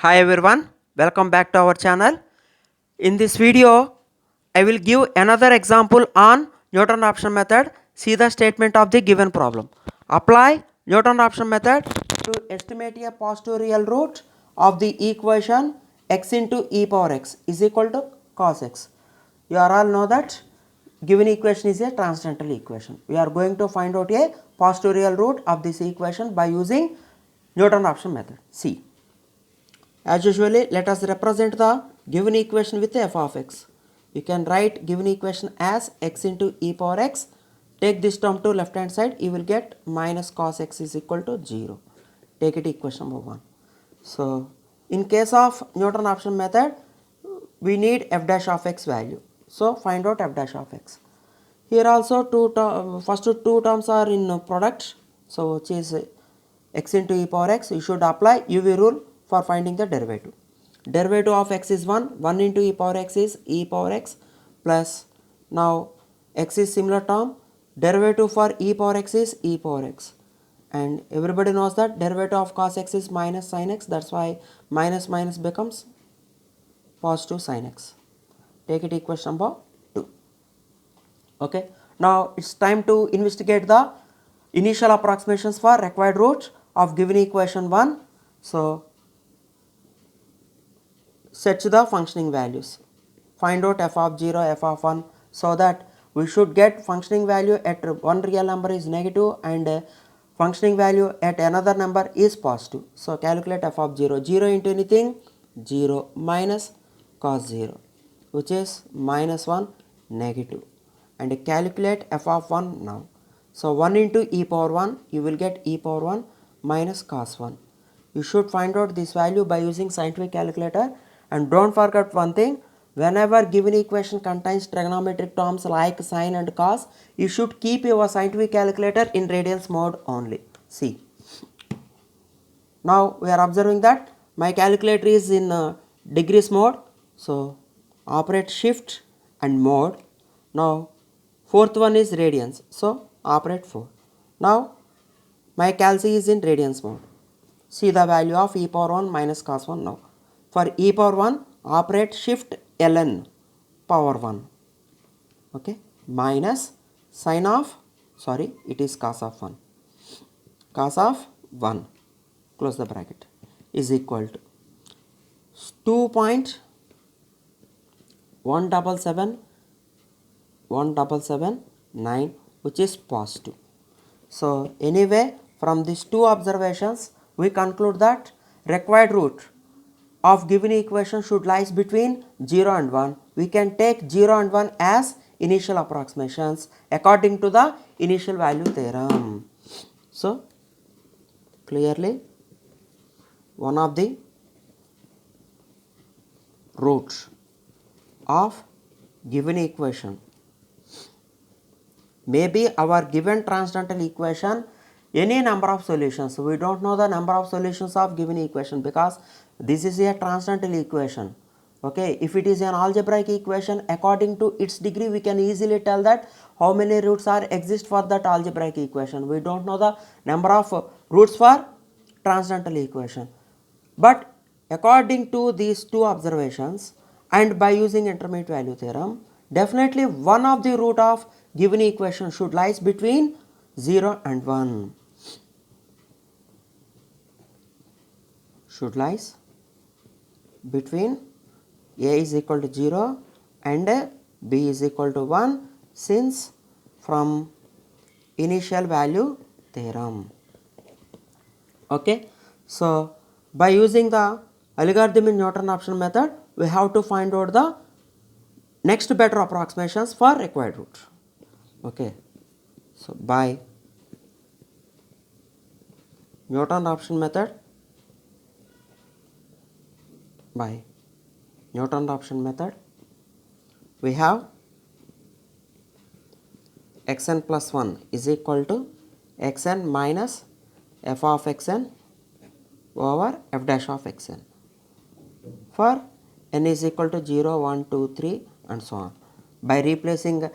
Hi everyone, welcome back to our channel. In this video, I will give another example on Newton Raphson method. See the statement of the given problem. Apply Newton Raphson method to estimate a positive real root of the equation x into e power x is equal to cos x. You are all know that given equation is a transcendental equation. We are going to find out a positive real root of this equation by using Newton Raphson method. See. As usually, let us represent the given equation with f of x. You can write given equation as x into e power x. Take this term to left hand side, you will get minus cos x is equal to 0. Take it equation number 1. So, in case of Newton Raphson method, we need f dash of x value. So, find out f dash of x. Here also first two terms are in product. So, which is x into e power x, you should apply UV rule for finding the derivative. Derivative of x is 1 into e power x is e power x plus, now x is similar term, derivative for e power x is e power x, and everybody knows that derivative of cos x is minus sin x, that's why minus minus becomes positive sin x. Take it equation number 2. Okay, now it's time to investigate the initial approximations for required root of given equation 1. So search the functioning values, find out f of 0, f of 1, so that we should get functioning value at one real number is negative and functioning value at another number is positive. So calculate f of 0, 0 into anything, 0 minus cos 0, which is minus 1 negative, and calculate f of 1 now. So 1 into e power 1, you will get e power 1 minus cos 1. You should find out this value by using scientific calculator, and don't forget one thing, whenever given equation contains trigonometric terms like sine and cos, you should keep your scientific calculator in radians mode only. See, now we are observing that my calculator is in degrees mode, so operate shift and mode. Now fourth one is radians, so operate 4. Now my calc is in radians mode. See the value of e power 1 minus cos 1 now. For e power 1, operate shift ln power 1. Okay, minus sine of, sorry, it is cos of 1. Cos of 1, close the bracket, is equal to 2.1779, which is positive. So anyway, from these two observations, we conclude that required root of given equation should lies between 0 and 1. We can take 0 and 1 as initial approximations according to the initial value theorem. So clearly, one of the roots of given equation may be our given transcendental equation, any number of solutions. We don't know the number of solutions of given equation because this is a transcendental equation. Okay, if it is an algebraic equation, according to its degree we can easily tell that how many roots are exist for that algebraic equation. We don't know the number of roots for transcendental equation, but according to these two observations and by using intermediate value theorem, definitely one of the root of given equation should lies between 0 and 1. Should lies between a is equal to 0 and b is equal to 1, since from initial value theorem. Okay, so by using the algorithm in Newton Raphson method, we have to find out the next better approximations for required root. Okay, so by Newton Raphson method, we have xn plus 1 is equal to xn minus f of xn over f dash of xn for n is equal to 0, 1, 2, 3 and so on. By replacing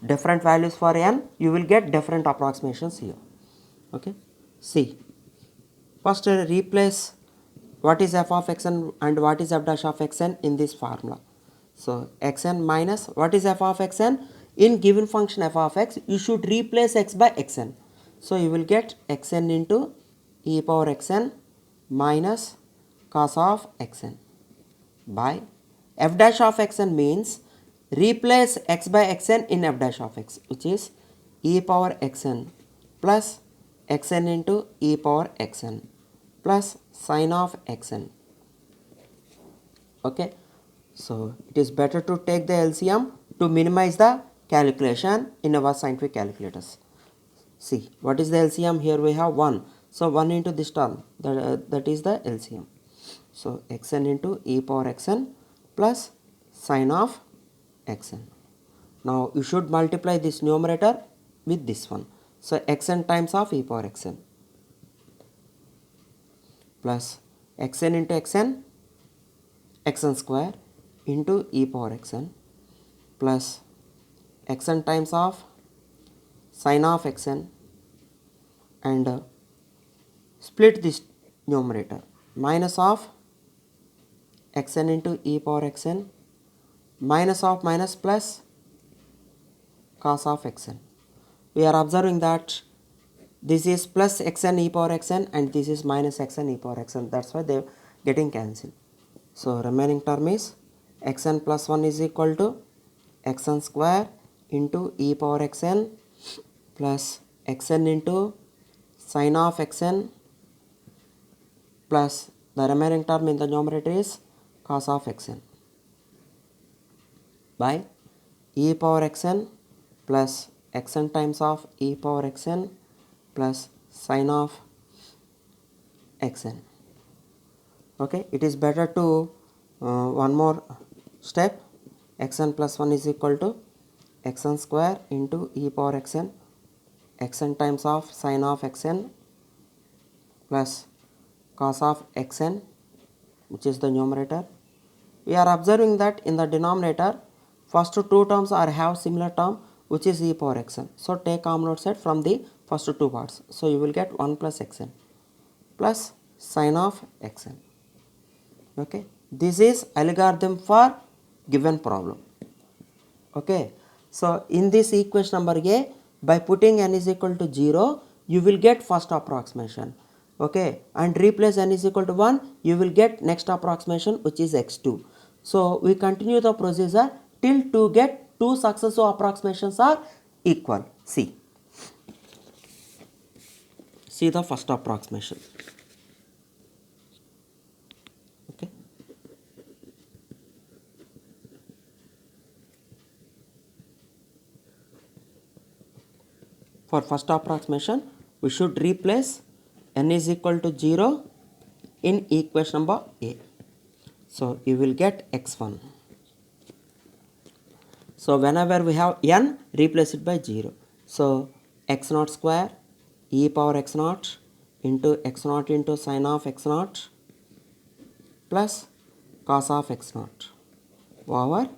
different values for n, you will get different approximations here. Okay, see, first replace what is f of xn and what is f dash of xn in this formula. So xn minus what is f of xn? In given function f of x, you should replace x by xn. So you will get xn into e power xn minus cos of xn by f dash of xn means replace x by xn in f dash of x, which is e power xn plus xn into e power xn plus sin of xn. Okay, so it is better to take the LCM to minimize the calculation in our scientific calculators. See, what is the LCM? Here we have 1. So 1 into this term, that is the LCM. So xn into e power xn plus sin of xn. Now you should multiply this numerator with this one. So xn times of e power xn plus xn into xn square into e power xn plus xn times of sin of xn and split this numerator minus of xn into e power xn minus of minus plus cos of xn. We are observing that this is plus xn e power xn and this is minus xn e power xn. That's why they are getting cancelled. So remaining term is xn plus 1 is equal to xn square into e power xn plus xn into sin of xn plus the remaining term in the numerator is cos of xn by e power xn plus xn times of e power xn plus sin of xn. Okay, it is better to one more step. Xn plus 1 is equal to xn square into e power xn xn times of sin of xn plus cos of xn, which is the numerator. We are observing that in the denominator first two terms are have similar term, which is e power xn. So take common outside from the first two parts. So you will get 1 plus xn plus sin of xn. Okay, this is algorithm for given problem. Okay, so in this equation number A, by putting n is equal to 0, you will get first approximation. Okay, and replace n is equal to 1, you will get next approximation, which is x2. So we continue the procedure till to get two successive approximations are equal. See the first approximation. Okay, for first approximation we should replace n is equal to 0 in equation number A. So you will get x1. So whenever we have n, replace it by 0. So x0 square e power x0 into sin of x0 plus cos of x0 over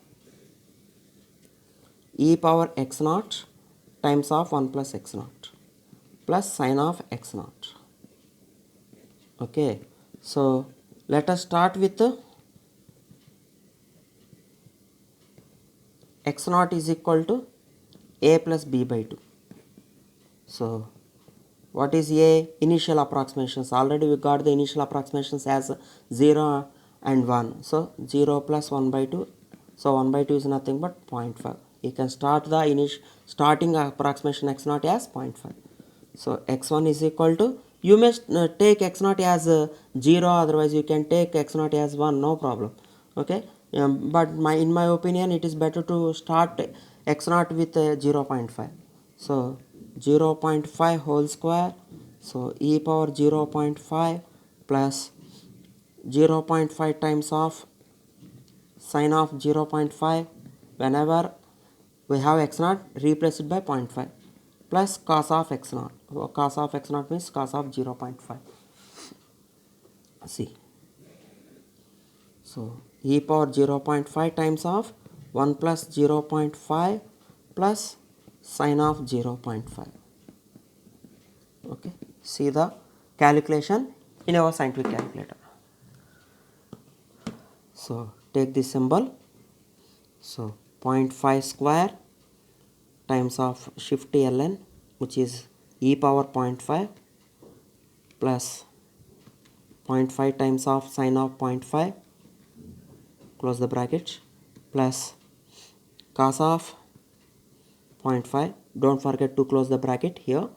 e power x0 times of 1 plus x0 plus sin of x0. Okay, so let us start with x0 is equal to a plus b by 2. So what is a? Initial approximations. Already we got the initial approximations as 0 and 1. So 0 plus 1 by 2. So 1 by 2 is nothing but 0.5. You can start the starting approximation x0 as 0.5. So x1 is equal to, you must take x0 as 0, otherwise you can take x0 as 1, no problem. Okay, but in my opinion it is better to start x0 with 0.5. So 0.5 whole square, so e power 0.5 plus 0.5 times of sin of 0.5. Whenever we have x0, replace it by 0.5 plus cos of x0. Cos of x0 means cos of 0.5. See, so e power 0.5 times of 1 plus 0.5 plus sin of 0.5. Okay, see the calculation in our scientific calculator. So take this symbol. So 0.5 square times of shift ln, which is e power 0.5, plus 0.5 times of sine of 0.5, close the bracket, plus cos of 0.5. Don't forget to close the bracket here.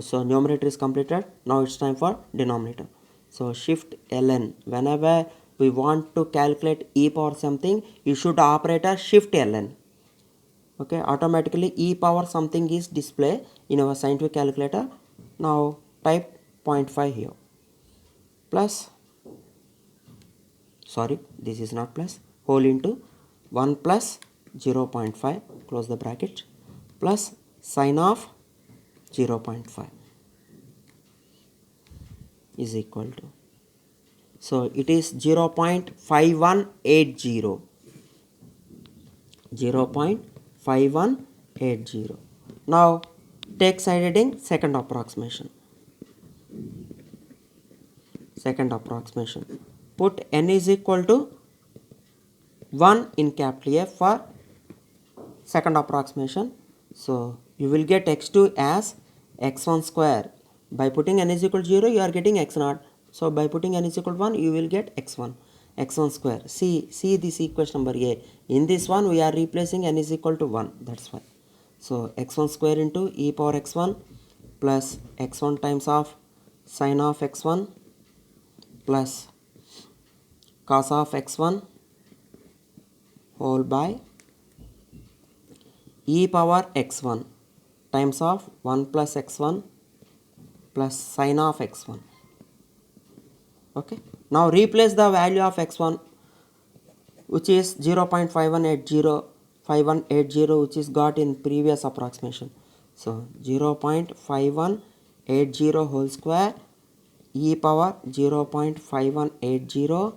So numerator is completed. Now it's time for denominator. So shift ln, whenever we want to calculate e power something, you should operate a shift ln. Okay, automatically e power something is display in our scientific calculator. Now type 0.5 here, plus, sorry, this is not plus, whole into 1 plus 0.5, close the bracket, plus sine of 0.5 is equal to, so it is 0.5180, 0.5180. Now take side heading second approximation. Put n is equal to 1 in capital F for second approximation. So you will get x2 as x1 square. By putting n is equal to 0, you are getting x0. So by putting n is equal to 1, you will get x1 square. See this equation number A. In this one, we are replacing n is equal to 1. That's why. So x1 square into e power x1 plus x1 times of sine of x1 plus cos of x1 whole by e power x1 times of 1 plus x1 plus sine of x1. Okay. Now replace the value of x1, which is 0.5180, which is got in previous approximation. So 0.5180 whole square e power 0.5180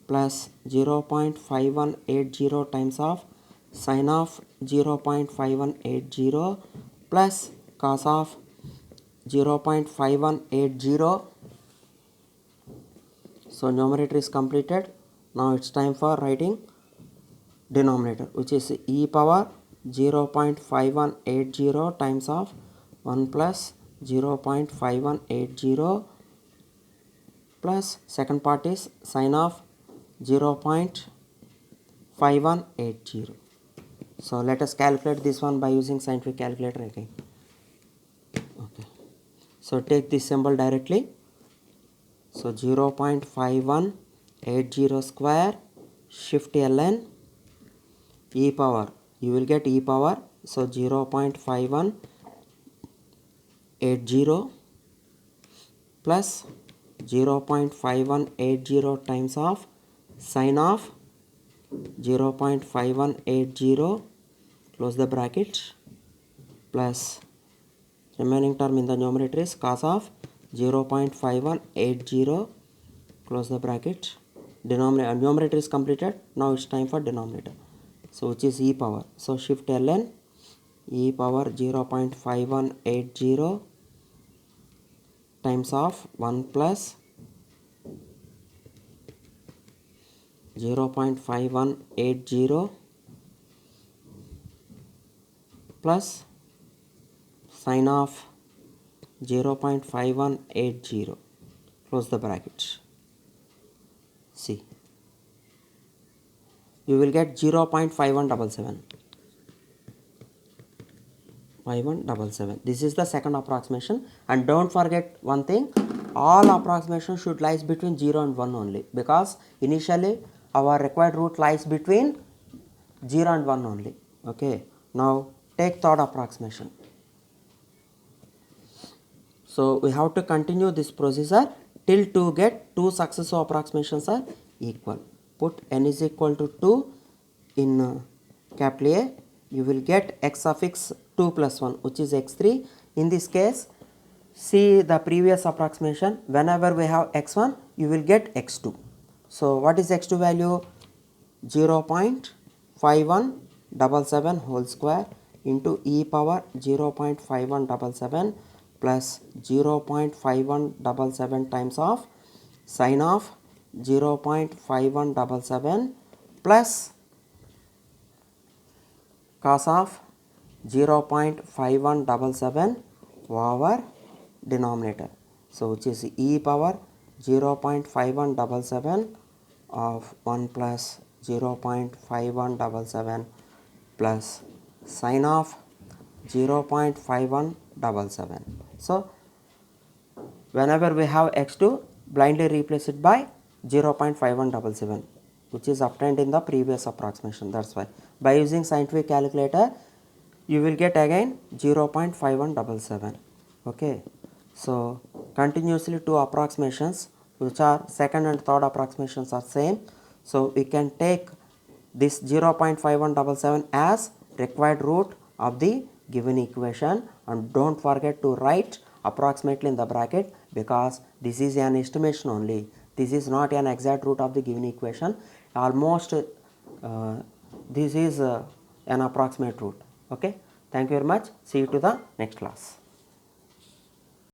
plus 0.5180 times of sine of 0.5180 plus cos of 0.5180. So numerator is completed. Now it's time for writing denominator, which is e power 0.5180 times of 1 plus 0.5180 plus second part is sine of 0.5180. So let us calculate this one by using scientific calculator again. Okay. So take this symbol directly. So 0.5180 square shift ln e power, you will get e power, so 0.5180 plus 0.5180 times of sine of 0.5180, close the bracket, plus remaining term in the numerator is cos of 0.5180, close the bracket. Numerator is completed. Now it's time for denominator, so which is e power. So shift ln e power 0.5180 times of 1 plus 0.5180 plus sine of 0.5180, close the bracket. See, you will get 0.5177. This is the second approximation, and don't forget one thing, all approximations should lies between 0 and 1 only, because initially our required root lies between 0 and 1 only. Okay. Now take third approximation. So we have to continue this procedure till to get two successive approximations are equal. Put n is equal to 2 in capital A. You will get x suffix 2 plus 1, which is x3. In this case, see the previous approximation. Whenever we have x1, you will get x2. So what is x2 value? 0.5177 whole square into e power 0.5177 plus 0.5177 times of sine of 0.5177 plus cos of 0.5177 over denominator. So which is e power 0.5177 of 1 plus 0.5177 plus sine of 0.5177. So whenever we have x2, blindly replace it by 0.5177, which is obtained in the previous approximation. That's why by using scientific calculator you will get again 0.5177. Okay, so continuously two approximations which are second and third approximations are same, so we can take this 0.5177 as required root of the given equation, and don't forget to write approximately in the bracket because this is an estimation only. This is not an exact root of the given equation. Almost this is an approximate root. Okay, thank you very much. See you to the next class.